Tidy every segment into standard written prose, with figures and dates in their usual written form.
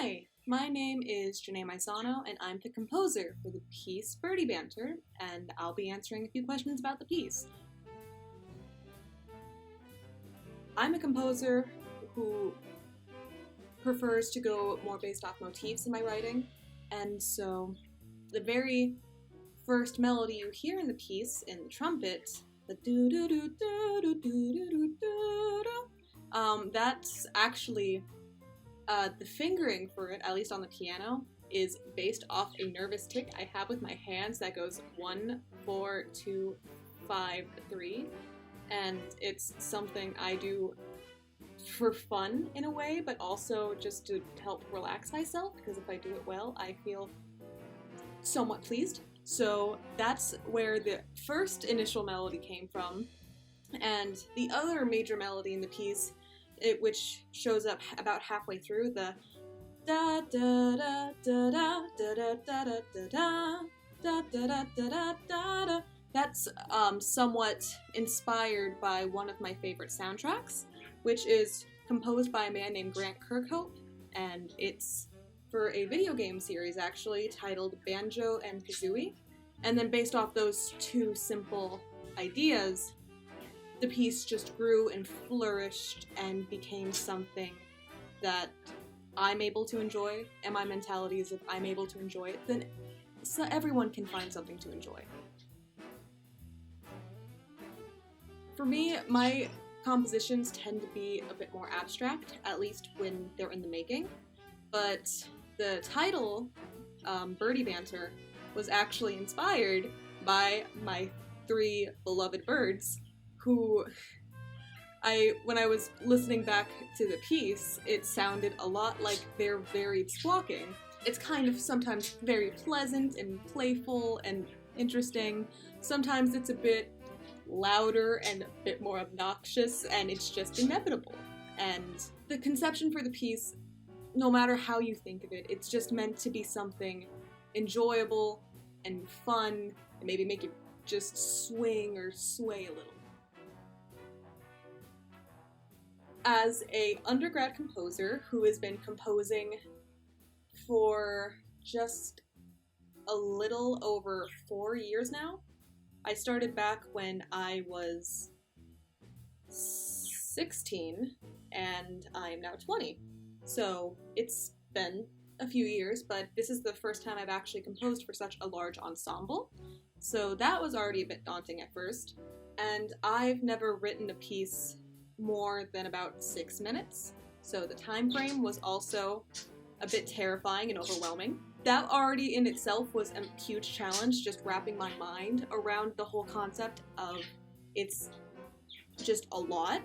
Hi, my name is Maisano, and I'm the composer for the piece Birdy, Banter, and I'll be answering a few questions about the piece. I'm a composer who prefers to go more based off motifs in my writing, and so the very first melody you hear in the piece, in the trumpet, the do-do-do-do-do-do-do-do-do, that's actually the fingering for it, at least on the piano, is based off a nervous tick I have with my hands that goes 1, 4, 2, 5, 3, and it's something I do for fun in a way, but also just to help relax myself, because if I do it well, I feel somewhat pleased. So that's where the first initial melody came from, and the other major melody in the piece, which shows up about halfway through, the da da da da da da da da da da da da da da. That's somewhat inspired by one of my favorite soundtracks, which is composed by a man named Grant Kirkhope, and it's for a video game series actually titled Banjo and Kazooie. And then based off those two simple ideas, the piece just grew and flourished and became something that I'm able to enjoy, and my mentality is if I'm able to enjoy it, then so everyone can find something to enjoy. For me, my compositions tend to be a bit more abstract, at least when they're in the making, but the title, Birdy Banter, was actually inspired by my 3 beloved birds, who when I was listening back to the piece, it sounded a lot like their varied squawking. It's kind of sometimes very pleasant and playful and interesting. Sometimes it's a bit louder and a bit more obnoxious, and it's just inevitable. And the conception for the piece, no matter how you think of it, it's just meant to be something enjoyable and fun, and maybe make you just swing or sway a little. As an undergrad composer who has been composing for just a little over 4 years now, I started back when I was 16 and I'm now 20. So it's been a few years, but this is the first time I've actually composed for such a large ensemble. So that was already a bit daunting at first, and I've never written a piece more than about 6 minutes, so the time frame was also a bit terrifying and overwhelming. That already in itself was a huge challenge, just wrapping my mind around the whole concept of it's just a lot.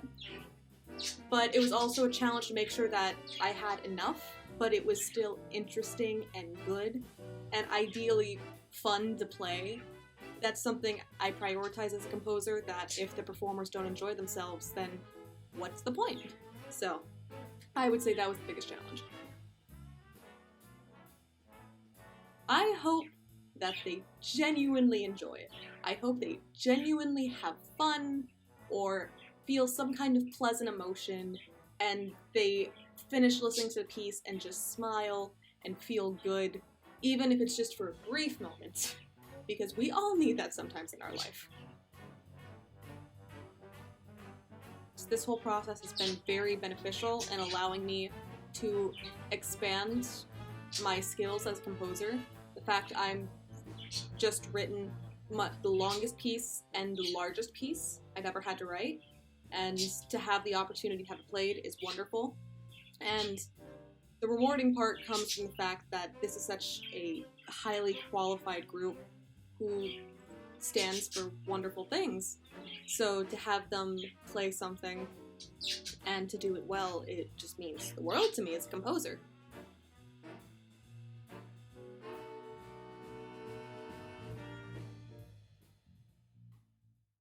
But it was also a challenge to make sure that I had enough, but it was still interesting and good, and ideally fun to play. That's something I prioritize as a composer, that if the performers don't enjoy themselves, then what's the point? So I would say that was the biggest challenge. I hope that they genuinely enjoy it. I hope they genuinely have fun or feel some kind of pleasant emotion, and they finish listening to the piece and just smile and feel good, even if it's just for a brief moment, because we all need that sometimes in our life. This whole process has been very beneficial in allowing me to expand my skills as a composer. The fact I'm just written the longest piece and the largest piece I've ever had to write, and to have the opportunity to have it played is wonderful. And the rewarding part comes from the fact that this is such a highly qualified group who stands for wonderful things. So to have them play something and to do it well, it just means the world to me as a composer.